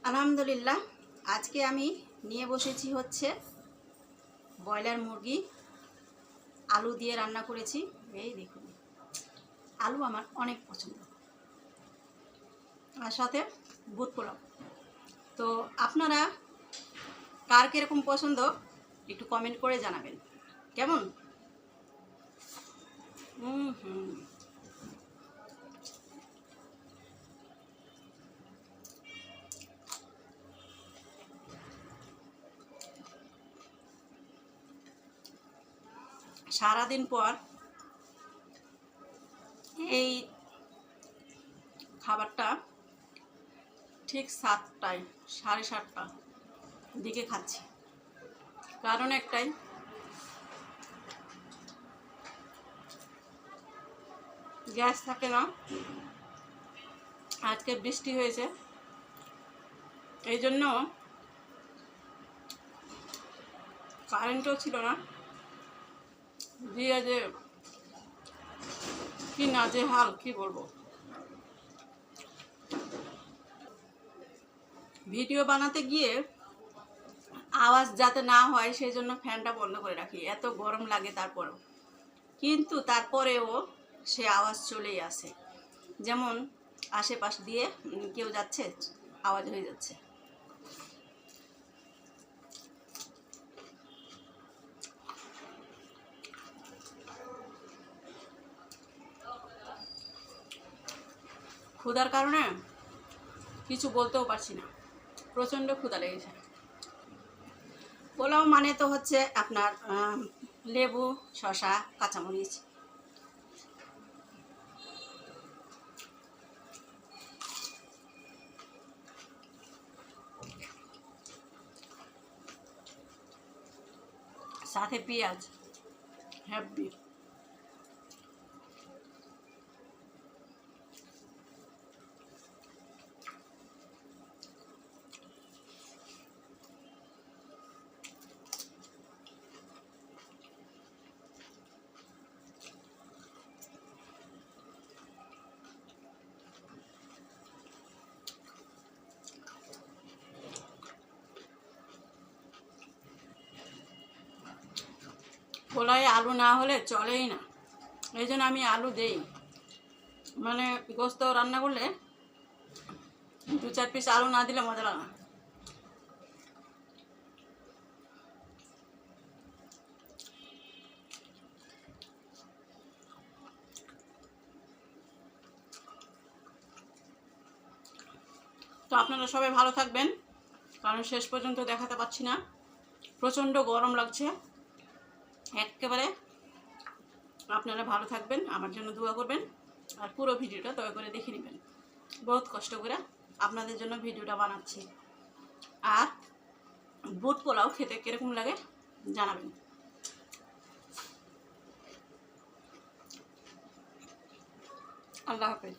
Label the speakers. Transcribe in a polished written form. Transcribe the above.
Speaker 1: আলহামদুলিল্লাহ, আজকে আমি নিয়ে বসেছি হচ্ছে ব্রয়লার মুরগি আলু দিয়ে রান্না করেছি। এই দেখুন, আলু আমার অনেক পছন্দ, আর সাথে বুট পোলাও। তো আপনারা কার কীরকম পছন্দ একটু কমেন্ট করে জানাবেন কেমন। সারাদিন পর এই খাবারটা ঠিক 7টায় 7:30টার দিকে খাচ্ছি। কারণ একটাই, গ্যাস থাকে না, আজকে বৃষ্টি হয়েছে, এই জন্য কারেন্টও ছিল না, দিয়ে যে কি নাজেহাল কি বলবো। ভিডিও বানাতে গিয়ে আওয়াজ যাতে না হয় সেই জন্য ফ্যানটা বন্ধ করে রাখি, এত গরম লাগে তারপরেও, কিন্তু তারপরেও সে আওয়াজ চলেই আসে। যেমন আশেপাশ দিয়ে কেউ যাচ্ছে, আওয়াজ হয়ে যাচ্ছে। ক্ষুধার কারণে কিছু বলতেও পারছি না, প্রচণ্ড ক্ষুধা লেগেছে। পোলাও মানে তো হচ্ছে আপনার লেবু, শসা, কাঁচামরিচ, সাথে পেঁয়াজ হ্যাপি। পোলাওয়ে আলু না হলে চলেই না, এই জন্য আমি আলু দেই। মানে গোস্ত রান্না করলে 2-4 পিস আলু না দিলে মজা লাগে না। তো আপনারা সবাই ভালো থাকবেন, কারণ শেষ পর্যন্ত দেখাতে পাচ্ছি না, প্রচণ্ড গরম লাগছে একেবারে। আপনারা ভালো থাকবেন, আমার জন্য দোয়া করবেন, আর পুরো ভিডিওটা দয়া করে দেখে নেবেন। বহুত কষ্ট করে আপনাদের জন্য ভিডিওটা বানাচ্ছি। আর বুট পোলাও খেতে কীরকম লাগে জানাবেন। আল্লাহ হাফেজ।